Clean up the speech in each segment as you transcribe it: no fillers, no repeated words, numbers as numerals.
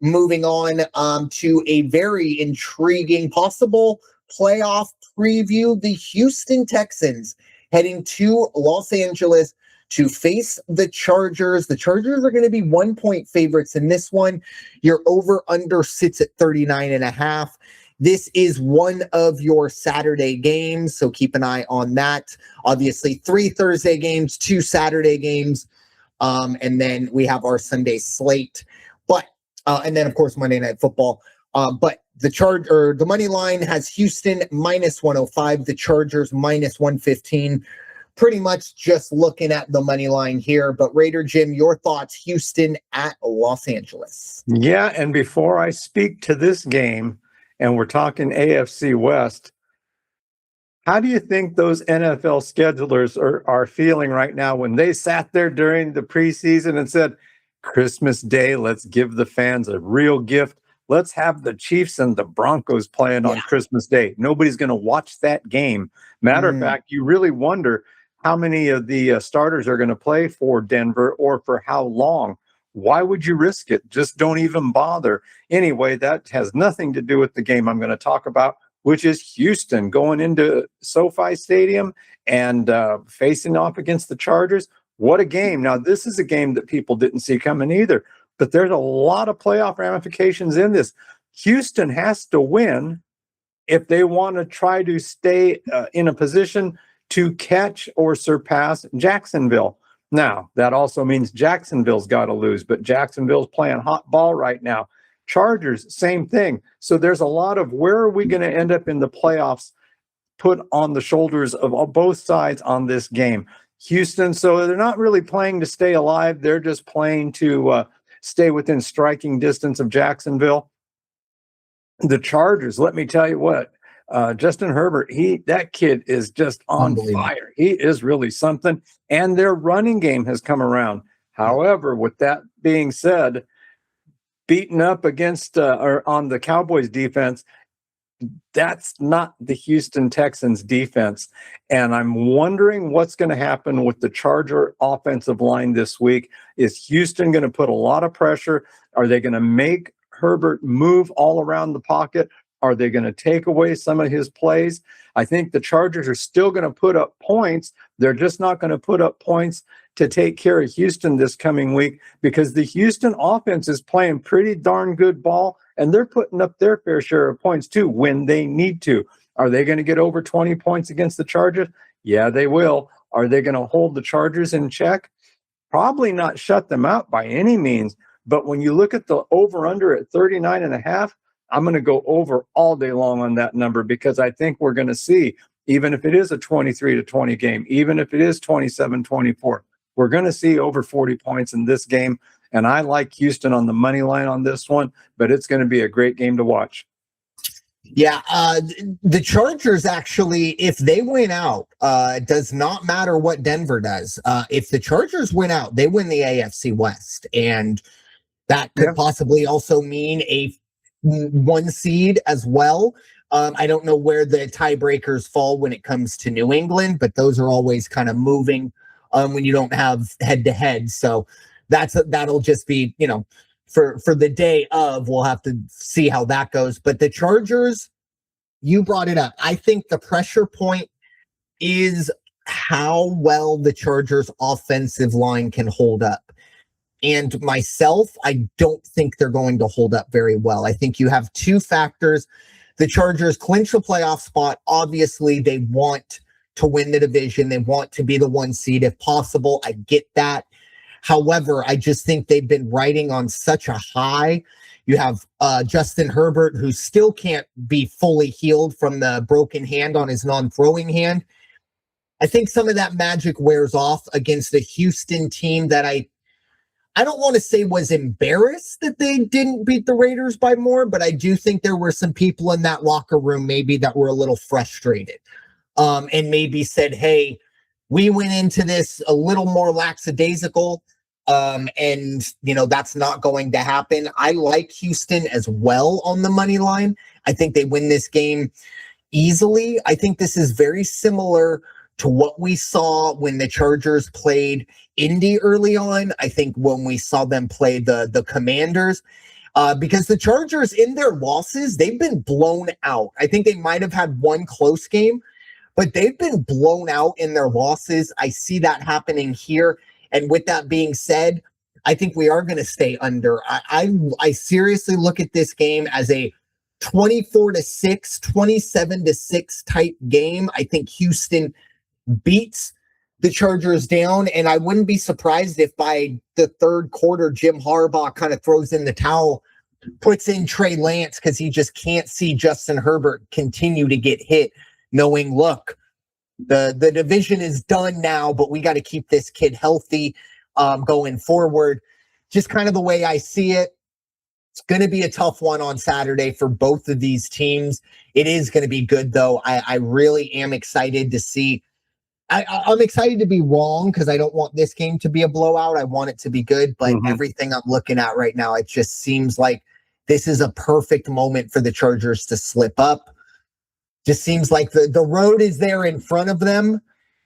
moving on to a very intriguing possible playoff preview. The Houston Texans heading to Los Angeles to face the Chargers. The Chargers are going to be 1-point favorites in this one. Your over-under sits at 39.5. This is one of your Saturday games, so keep an eye on that. Obviously, 3 Thursday games, 2 Saturday games, and then we have our Sunday slate. But and then, of course, Monday Night Football. But the money line has Houston minus 105, the Chargers minus 115. Pretty much just looking at the money line here. But Raider Jim, your thoughts, Houston at Los Angeles. Yeah, and before I speak to this game, and we're talking AFC West, how do you think those NFL schedulers are feeling right now when they sat there during the preseason and said, Christmas Day, let's give the fans a real gift. Let's have the Chiefs and the Broncos playing on Christmas Day. Nobody's going to watch that game. Matter of fact, you really wonder how many of the starters are going to play for Denver or for how long. Why would you risk it? Just don't even bother. Anyway, that has nothing to do with the game I'm going to talk about, which is Houston going into SoFi Stadium and facing off against the Chargers. What a game. Now, this is a game that people didn't see coming either, but there's a lot of playoff ramifications in this. Houston has to win if they want to try to stay in a position to catch or surpass Jacksonville. Now, that also means Jacksonville's got to lose, but Jacksonville's playing hot ball right now. Chargers, same thing. So there's a lot of where are we going to end up in the playoffs put on the shoulders of both sides on this game. Houston, so they're not really playing to stay alive. They're just playing to stay within striking distance of Jacksonville. The Chargers, let me tell you what, Justin Herbert, that kid is just on fire. He is really something. And their running game has come around. However, with that being said, beaten up against or on the Cowboys defense, that's not the Houston Texans defense. And I'm wondering what's going to happen with the Charger offensive line this week. Is Houston going to put a lot of pressure? Are they going to make Herbert move all around the pocket? Are they going to take away some of his plays? I think the Chargers are still going to put up points. They're just not going to put up points to take care of Houston this coming week because the Houston offense is playing pretty darn good ball, and they're putting up their fair share of points too when they need to. Are they going to get over 20 points against the Chargers? Yeah, they will. Are they going to hold the Chargers in check? Probably not shut them out by any means. But when you look at the over-under at 39.5, I'm going to go over all day long on that number because I think we're going to see, even if it is a 23-20 game, even if it is 27-24, we're going to see over 40 points in this game. And I like Houston on the money line on this one, but it's going to be a great game to watch. Yeah, the Chargers actually, if they win out, it does not matter what Denver does. If the Chargers win out, they win the AFC West. And that could possibly also mean a 1 seed as well. I don't know where the tiebreakers fall when it comes to New England, but those are always kind of moving when you don't have head-to-head. So that'll just be, for the day of, we'll have to see how that goes. But the Chargers, you brought it up. I think the pressure point is how well the Chargers offensive line can hold up. And myself, I don't think they're going to hold up very well. I think you have 2 factors. The Chargers clinch a playoff spot. Obviously, they want to win the division. They want to be the 1 seed if possible. I get that. However, I just think they've been riding on such a high. You have Justin Herbert, who still can't be fully healed from the broken hand on his non-throwing hand. I think some of that magic wears off against a Houston team that I don't want to say was embarrassed that they didn't beat the Raiders by more, but I do think there were some people in that locker room maybe that were a little frustrated and maybe said, hey, we went into this a little more lackadaisical and, that's not going to happen. I like Houston as well on the money line. I think they win this game easily. I think this is very similar to what we saw when the Chargers played Indy early on. I think when we saw them play the Commanders, because the Chargers, in their losses, they've been blown out. I think they might have had one close game, but they've been blown out in their losses. I see that happening here. And with that being said, I think we are going to stay under. I seriously look at this game as a 24-6, 27-6 type game. I think Houston beats the Chargers down, and I wouldn't be surprised if by the third quarter, Jim Harbaugh kind of throws in the towel, puts in Trey Lance because he just can't see Justin Herbert continue to get hit, knowing, look, the division is done now, but we got to keep this kid healthy going forward. Just kind of the way I see it. It's going to be a tough one on Saturday for both of these teams. It is going to be good, though. I really am excited to see. I'm excited to be wrong because I don't want this game to be a blowout. I want it to be good, but everything I'm looking at right now, it just seems like this is a perfect moment for the Chargers to slip up. Just seems like the road is there in front of them,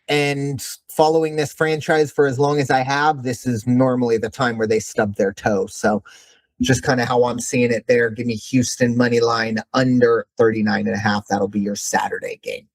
and following this franchise for as long as I have, this is normally the time where they stub their toe. So just kind of how I'm seeing it there. Give me Houston money line under 39.5. That'll be your Saturday game.